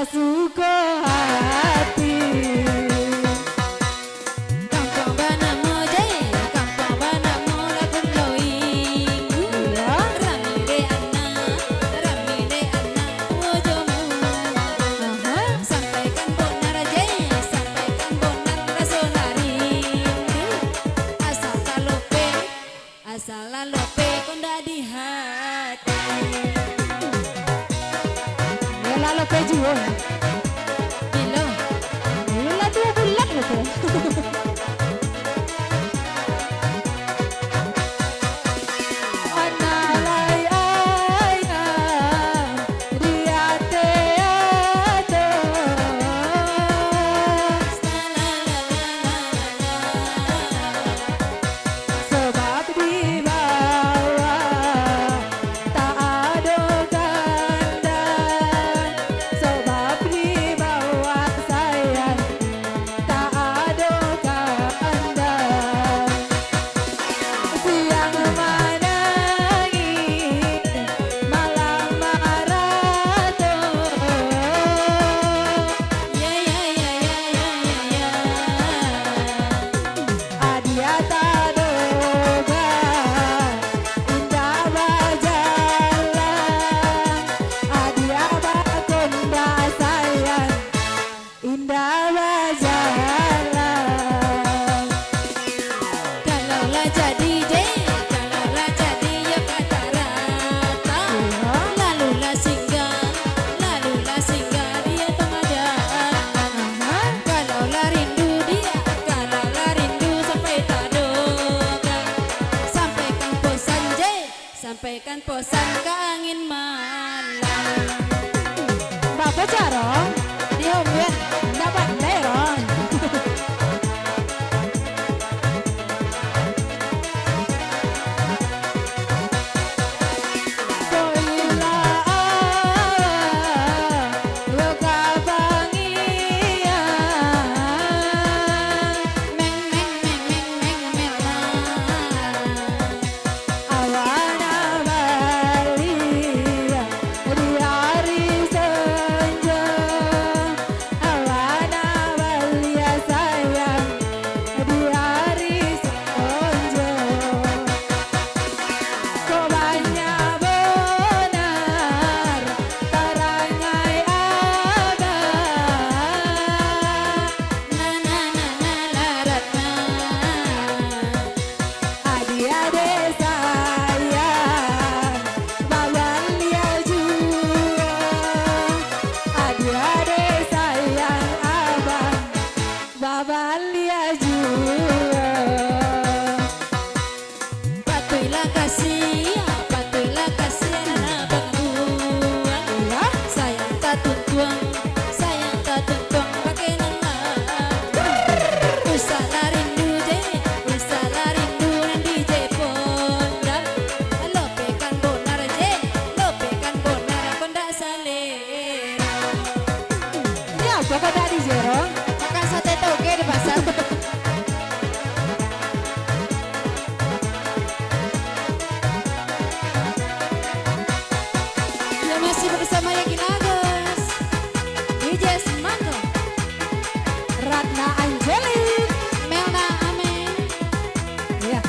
suka hati. Kampung Banamo jaya, kampung Banamo lagun loing. Rami de anak wojomu. Sampaikan bonar jaya, sampaikan bonar rasa rindu. Asal lalope konda di hati. Ya lalu pejuan. Bilo. Lah 2 bulan loh tuh. Analai ayah dia teato. Sebab di bawah tak ada ganda. Sebab di bawah sayang tak ada ganda. Siang menangis malam marah tuh. Ya. Adia tak doga indah berjalan. Adia bakunda sayang indah berjalan. Kalaulah jadi ya kata rata. Lalulah singgah dia tengah jalan. Kalaulah rindu sampai tak doga. Sampaikan posan ke angin malam. Bapak Jarong di Hombian dapat terong. Koila loka pangian. Meng Awana balia di hari senja. Awana balia sayang di hari senja. Kau banyak benar tarangai laratna. adik-adik sayang babalia jua. Adik-adik sayang abang babalia jua. Patuhilah kasih anak bangbuang. Sayang tak tuntuang pakai nama. Usalah rindu nanti jepondang. Lopekan bonar kondak salera. Ini apa kau tadi Jerong? Makan sate toge di pasar. Ya masih bersama Yakin Agus DJ Semango Ratna Anjeli. Melna Amen. Ya.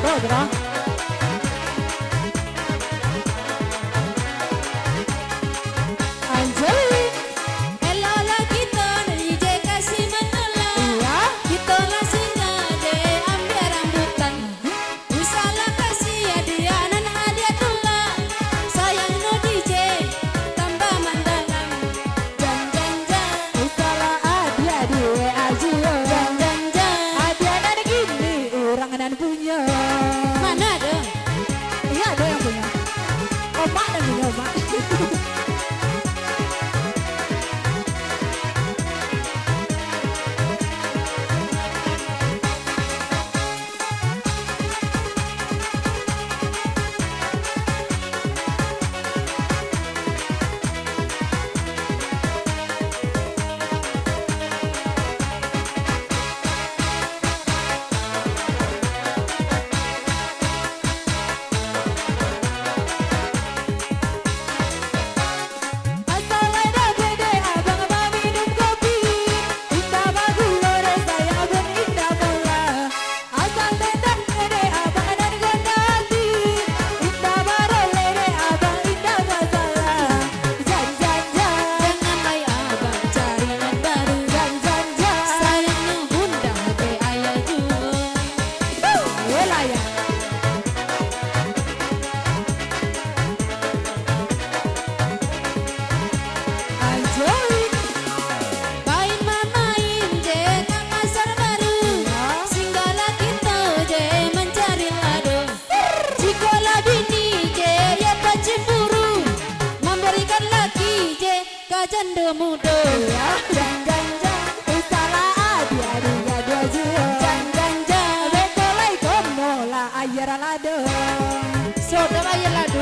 Tuh, bro. Anjali. Elola kita nije kasih menolak. Iya. Kita lah singa de ambil rambutan. Usalah kasih hadianan hadiah tula. Sayang no DJ tambah mandalan. Jan jan jan. Salah adia di WA Jio. Jan jan jan. Adiana gini orang dan punya. Mana dong? Iya ada yang punya. Omak dan punya omak. Asal ada dede abang mau minum kopi. Indah bagus lore sayang ben indah bola. Asal tendang dede abang dan gondati. Indah baru lere abang indah masalah. Jan jan jan. Jangan bay abang cari nan baru. Jan jan jan. Sayang no bunda be ayah jual. Yelah ya. Anjali. Main mamain je ke pasar baru. Singgahlah kita je mencari lado. Jikalau bini je ya pacemburu. Memberikan laki je ke janda muda. Ya, jan jan jan. Salah adia dia dua Jio. Jan jan jan. Betolai komo la ayer lado. Saudara ya lado.